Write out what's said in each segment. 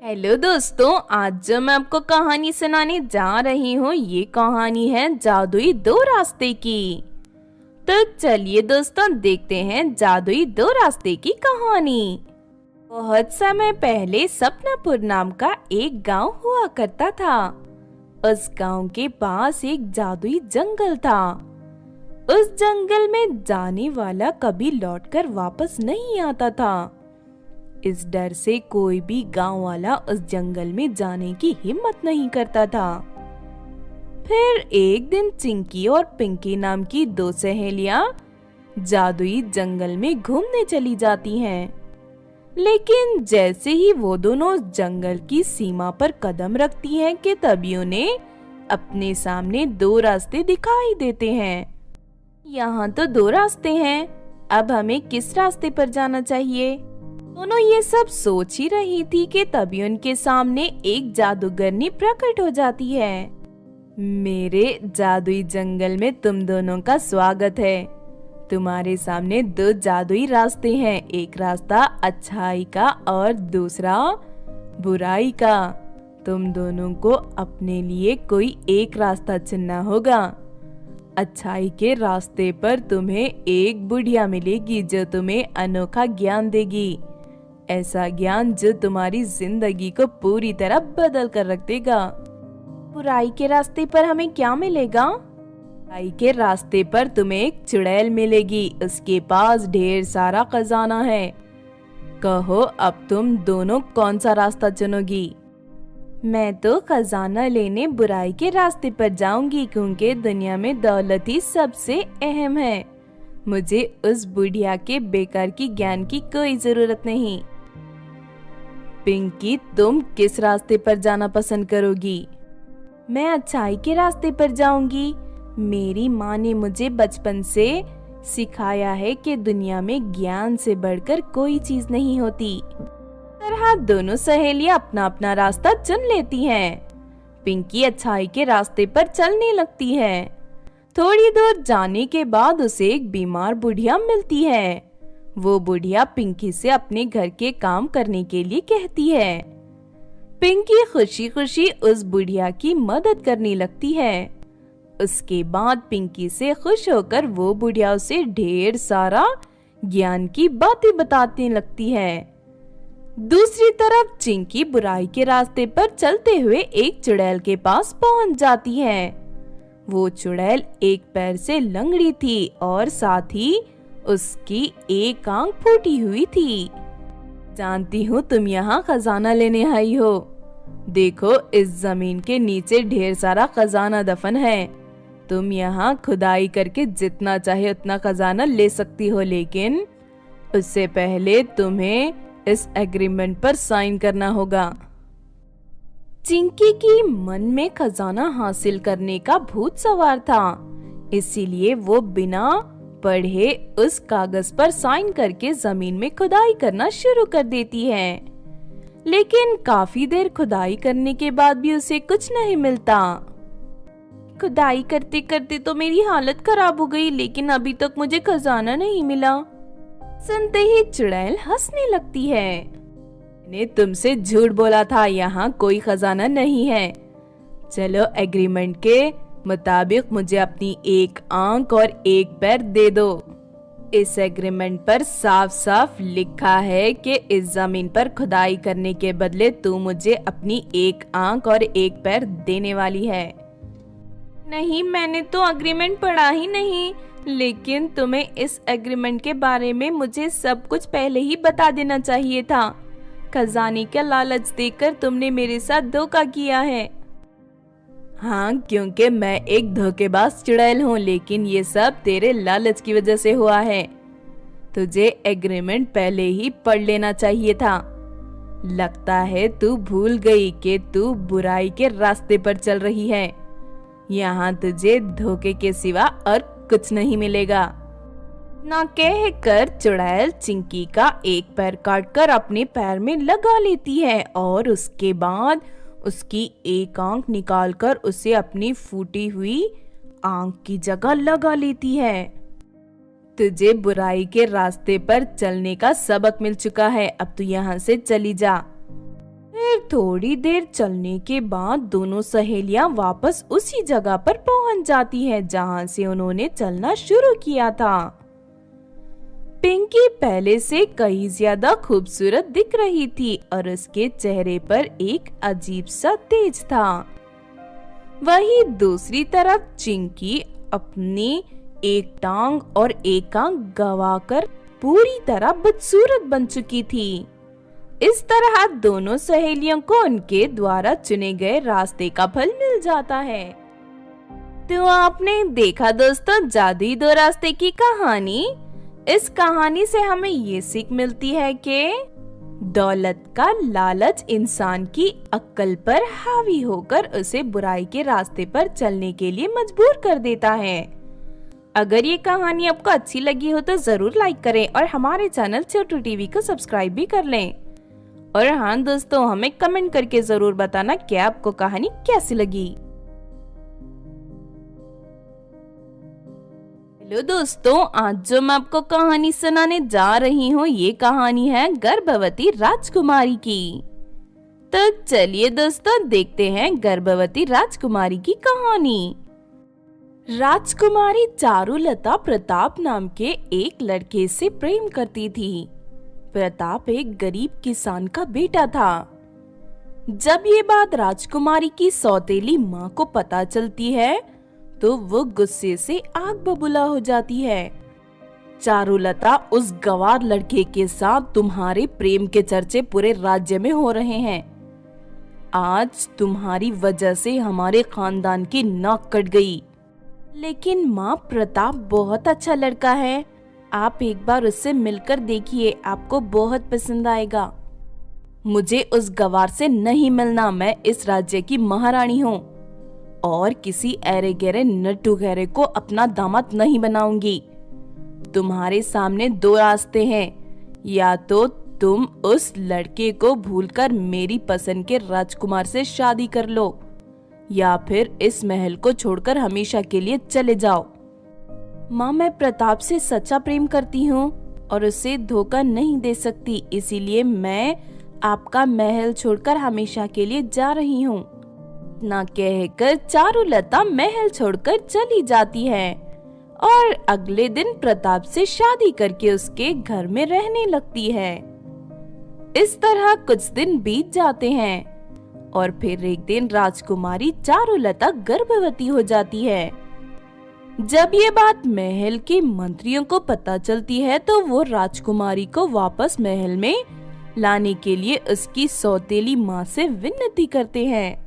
Hello दोस्तों, आज जो मैं आपको कहानी सुनाने जा रही हूँ ये कहानी है जादुई दो रास्ते की। तो चलिए दोस्तों देखते हैं जादुई दो रास्ते की कहानी। बहुत समय पहले सपनापुर नाम का एक गांव हुआ करता था। उस गांव के पास एक जादुई जंगल था। उस जंगल में जाने वाला कभी लौटकर वापस नहीं आता था। इस डर से कोई भी गांव वाला उस जंगल में जाने की हिम्मत नहीं करता था। फिर एक दिन चिंकी और पिंकी नाम की दो सहेलियां जादुई जंगल में घूमने चली जाती हैं। लेकिन जैसे ही वो दोनों जंगल की सीमा पर कदम रखती हैं कि तभी उन्हें अपने सामने दो रास्ते दिखाई देते हैं। यहाँ तो दो रास्ते हैं, अब हमें किस रास्ते पर जाना चाहिए? दोनों ये सब सोच ही रही थी कि तभी उनके सामने एक जादूगरनी प्रकट हो जाती है। मेरे जादुई जंगल में तुम दोनों का स्वागत है। तुम्हारे सामने दो जादुई रास्ते हैं, एक रास्ता अच्छाई का और दूसरा बुराई का। तुम दोनों को अपने लिए कोई एक रास्ता चुनना होगा। अच्छाई के रास्ते पर तुम्हें एक बुढ़िया मिलेगी जो तुम्हें अनोखा ज्ञान देगी, ऐसा ज्ञान जो तुम्हारी जिंदगी को पूरी तरह बदल कर रख देगा। बुराई के रास्ते पर हमें क्या मिलेगा? बुराई के रास्ते पर तुम्हें एक चुड़ैल मिलेगी, उसके पास ढेर सारा खजाना है। कहो अब तुम दोनों कौन सा रास्ता चुनोगी? मैं तो खजाना लेने बुराई के रास्ते पर जाऊंगी, क्योंकि दुनिया में दौलत ही सबसे अहम है। मुझे उस बुढ़िया के बेकार की ज्ञान की कोई जरूरत नहीं। पिंकी, तुम किस रास्ते पर जाना पसंद करोगी? मैं अच्छाई के रास्ते पर जाऊंगी। मेरी माँ ने मुझे बचपन से सिखाया है कि दुनिया में ज्ञान से बढ़कर कोई चीज नहीं होती। तरह दोनों सहेलियां अपना अपना रास्ता चुन लेती हैं। पिंकी अच्छाई के रास्ते पर चलने लगती है। थोड़ी दूर जाने के बाद उसे एक बीमार बुढ़िया मिलती है। वो बुढ़िया पिंकी से अपने घर के काम करने के लिए कहती है। पिंकी खुशी खुशी उस बुढ़िया की मदद करने लगती है। उसके बाद पिंकी से खुश होकर वो बुढ़िया उसे ढेर सारा ज्ञान की बातें बताने लगती है। दूसरी तरफ चिंकी बुराई के रास्ते पर चलते हुए एक चुड़ैल के पास पहुंच जाती है। वो चुड़ैल एक पैर से लंगड़ी थी और साथ ही उसकी एक आंख फूटी हुई थी। जानती हूँ तुम यहाँ खजाना लेने आई हो। देखो इस जमीन के नीचे ढेर सारा खजाना दफन है। तुम यहाँ खुदाई करके जितना चाहे उतना खजाना ले सकती हो, लेकिन उससे पहले तुम्हें इस एग्रीमेंट पर साइन करना होगा। चिंकी की मन में खजाना हासिल करने का भूत सवार था, इसीलिए वो बिना पढ़े उस कागज पर साइन करके जमीन में खुदाई करना शुरू कर देती है। लेकिन काफी देर खुदाई करने के बाद भी उसे कुछ नहीं मिलता। खुदाई करते करते तो मेरी हालत खराब हो गई, लेकिन अभी तक मुझे खजाना नहीं मिला। सुनते ही चुड़ैल हंसने लगती है। मैंने तुमसे झूठ बोला था, यहाँ कोई खजाना नहीं है। चलो एग्रीमेंट के मुताबिक मुझे अपनी एक आंख और एक पैर दे दो। इस एग्रीमेंट पर साफ साफ लिखा है कि इस जमीन पर खुदाई करने के बदले तू मुझे अपनी एक आंख और एक पैर देने वाली है। नहीं, मैंने तो एग्रीमेंट पढ़ा ही नहीं। लेकिन तुम्हें इस एग्रीमेंट के बारे में मुझे सब कुछ पहले ही बता देना चाहिए था। खजाने का लालच देकर तुमने मेरे साथ धोखा किया है। हाँ, क्योंकि मैं एक धोखेबाज चुड़ैल हूँ, लेकिन ये सब तेरे लालच की वजह से हुआ है। तुझे एग्रीमेंट पहले ही पढ़ लेना चाहिए था। लगता है तू भूल गई कि तू बुराई के रास्ते पर चल रही है। यहाँ तुझे धोखे के सिवा और कुछ नहीं मिलेगा। ना कहकर चुड़ैल चिंकी का एक पैर काटकर अपने पैर में लगा लेती है और उसके बाद उसकी एक आंख निकालकर उसे अपनी फूटी हुई आंख की जगह लगा लेती है। तुझे बुराई के रास्ते पर चलने का सबक मिल चुका है, अब तू यहाँ से चली जा। फिर थोड़ी देर चलने के बाद दोनों सहेलियां वापस उसी जगह पर पहुंच जाती हैं जहां से उन्होंने चलना शुरू किया था। पिंकी पहले से कहीं ज्यादा खूबसूरत दिख रही थी और उसके चेहरे पर एक अजीब सा तेज था। वहीं दूसरी तरफ चिंकी अपनी एक टांग और एक आंख गंवाकर पूरी तरह बदसूरत बन चुकी थी। इस तरह दोनों सहेलियों को उनके द्वारा चुने गए रास्ते का फल मिल जाता है। तो आपने देखा दोस्तों जादुई दो रास्ते की कहानी। इस कहानी से हमें ये सीख मिलती है कि दौलत का लालच इंसान की अक्ल पर हावी होकर उसे बुराई के रास्ते पर चलने के लिए मजबूर कर देता है। अगर ये कहानी आपको अच्छी लगी हो तो जरूर लाइक करें और हमारे चैनल छोटू टीवी को सब्सक्राइब भी कर लें। और हाँ दोस्तों, हमें कमेंट करके जरूर बताना कि आपको कहानी कैसी लगी। हेलो दोस्तों, आज जो मैं आपको कहानी सुनाने जा रही हूँ ये कहानी है गर्भवती राजकुमारी की। तो चलिए दोस्तों देखते हैं गर्भवती राजकुमारी की कहानी। राजकुमारी चारुलता प्रताप नाम के एक लड़के से प्रेम करती थी। प्रताप एक गरीब किसान का बेटा था। जब ये बात राजकुमारी की सौतेली माँ को पता चलती है तो वो गुस्से से आग बबूला हो जाती है। चारुलता, उस गंवार लड़के के साथ तुम्हारे प्रेम के चर्चे पूरे राज्य में हो रहे हैं। आज तुम्हारी वजह से हमारे खानदान की नाक कट गई। लेकिन माँ, प्रताप बहुत अच्छा लड़का है, आप एक बार उससे मिलकर देखिए, आपको बहुत पसंद आएगा। मुझे उस गंवार से नहीं मिलना, मैं इस राज्य की महारानी हूँ और किसी ऐरे गहरे नट्टू गहरे को अपना दामाद नहीं बनाऊंगी। तुम्हारे सामने दो रास्ते हैं, या तो तुम उस लड़के को भूलकर मेरी पसंद के राजकुमार से शादी कर लो, या फिर इस महल को छोड़कर हमेशा के लिए चले जाओ। माँ, मैं प्रताप से सच्चा प्रेम करती हूँ और उसे धोखा नहीं दे सकती, इसीलिए मैं आपका महल छोड़कर हमेशा के लिए जा रही हूँ। ना कहकर चारुलता महल छोड़कर चली जाती है और अगले दिन प्रताप से शादी करके उसके घर में रहने लगती है। इस तरह कुछ दिन बीत जाते हैं और फिर एक दिन राजकुमारी चारुलता गर्भवती हो जाती है। जब ये बात महल के मंत्रियों को पता चलती है तो वो राजकुमारी को वापस महल में लाने के लिए उसकी सौतेली माँ से विनती करते हैं।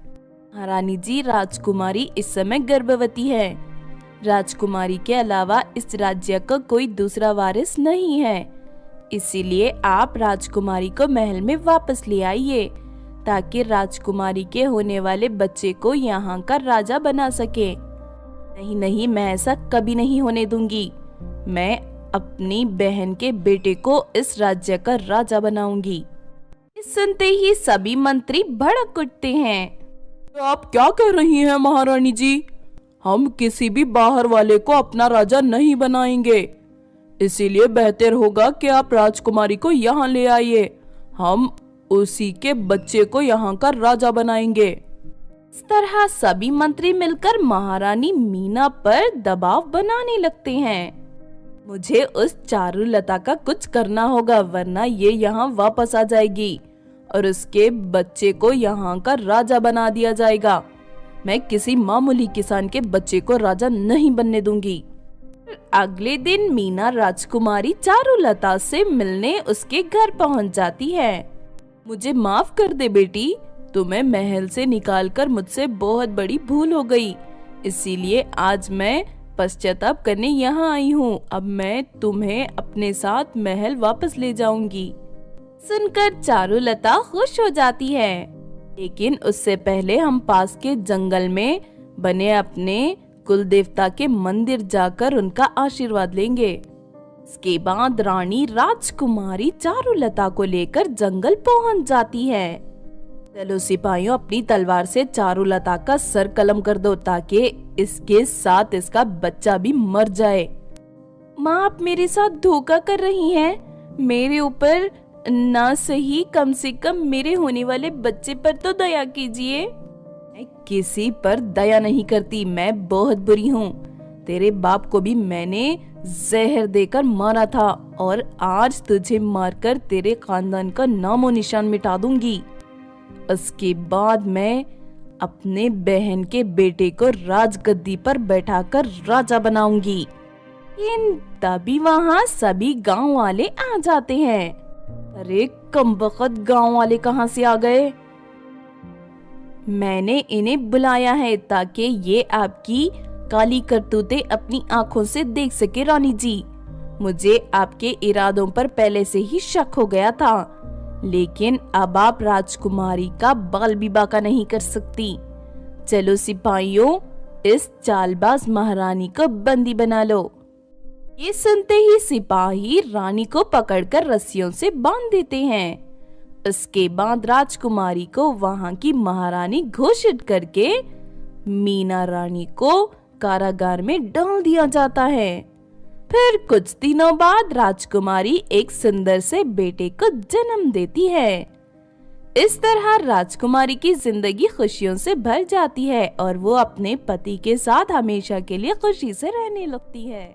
महारानी जी, राजकुमारी इस समय गर्भवती है। राजकुमारी के अलावा इस राज्य का कोई दूसरा वारिस नहीं है, इसीलिए आप राजकुमारी को महल में वापस ले आइए ताकि राजकुमारी के होने वाले बच्चे को यहाँ का राजा बना सके। नहीं नहीं, मैं ऐसा कभी नहीं होने दूंगी। मैं अपनी बहन के बेटे को इस राज्य का राजा बनाऊंगी। सुनते ही सभी मंत्री भड़क उठते हैं। आप क्या कह रही हैं महारानी जी? हम किसी भी बाहर वाले को अपना राजा नहीं बनाएंगे, इसीलिए बेहतर होगा कि आप राजकुमारी को यहाँ ले आइए। हम उसी के बच्चे को यहाँ का राजा बनाएंगे। इस तरह सभी मंत्री मिलकर महारानी मीना पर दबाव बनाने लगते हैं। मुझे उस चारुलता का कुछ करना होगा, वरना ये यहाँ वापस आ जाएगी और उसके बच्चे को यहाँ का राजा बना दिया जाएगा। मैं किसी मामूली किसान के बच्चे को राजा नहीं बनने दूंगी। अगले दिन मीना राजकुमारी चारुलता से मिलने उसके घर पहुँच जाती है। मुझे माफ कर दे बेटी, तुम्हें महल से निकालकर मुझसे बहुत बड़ी भूल हो गई, इसीलिए आज मैं पश्चाताप करने यहाँ आई हूँ। अब मैं तुम्हें अपने साथ महल वापस ले जाऊंगी। सुनकर चारुलता खुश हो जाती है, लेकिन उससे पहले हम पास के जंगल में बने अपने कुल देवता के मंदिर जाकर उनका आशीर्वाद लेंगे। इसके बाद रानी राजकुमारी चारुलता को लेकर जंगल पहुंच जाती है। चलो सिपाहियों, अपनी तलवार से चारुलता का सर कलम कर दो ताकि इसके साथ इसका बच्चा भी मर जाए। माँ, आप मेरे साथ धोखा कर रही हैं। मेरे ऊपर ना सही कम से कम मेरे होने वाले बच्चे पर तो दया कीजिए। मैं किसी पर दया नहीं करती, मैं बहुत बुरी हूँ। तेरे बाप को भी मैंने जहर देकर मारा था और आज तुझे मारकर तेरे खानदान का नामो निशान मिटा दूंगी। उसके बाद मैं अपने बहन के बेटे को राजगद्दी पर बैठाकर राजा बनाऊंगी। तभी वहाँ सभी गांव वाले आ जाते हैं। अरे कमबख्त गांव वाले कहाँ से आ गए? मैंने इन्हें बुलाया है ताकि ये आपकी काली करतूतें अपनी आंखों से देख सके रानी जी। मुझे आपके इरादों पर पहले से ही शक हो गया था, लेकिन अब आप राजकुमारी का बाल भी बाका नहीं कर सकती। चलो सिपाहियों, इस चालबाज महारानी को बंदी बना लो। ये सुनते ही सिपाही रानी को पकड़कर रस्सियों से बांध देते हैं। उसके बाद राजकुमारी को वहां की महारानी घोषित करके मीना रानी को कारागार में डाल दिया जाता है। फिर कुछ दिनों बाद राजकुमारी एक सुंदर से बेटे को जन्म देती है। इस तरह राजकुमारी की जिंदगी खुशियों से भर जाती है और वो अपने पति के साथ हमेशा के लिए खुशी से रहने लगती है।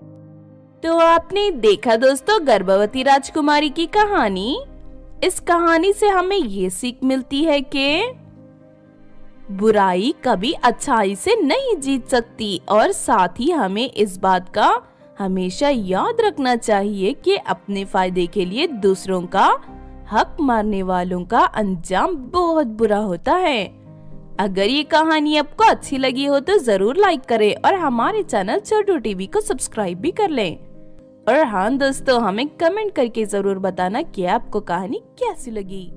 तो आपने देखा दोस्तों गर्भवती राजकुमारी की कहानी। इस कहानी से हमें ये सीख मिलती है कि बुराई कभी अच्छाई से नहीं जीत सकती और साथ ही हमें इस बात का हमेशा याद रखना चाहिए कि अपने फायदे के लिए दूसरों का हक मारने वालों का अंजाम बहुत बुरा होता है। अगर ये कहानी आपको अच्छी लगी हो तो जरूर लाइक करें और हमारे चैनल छोटू टीवी को सब्सक्राइब भी कर लें। और हाँ दोस्तों, हमें कमेंट करके जरूर बताना कि आपको कहानी कैसी लगी।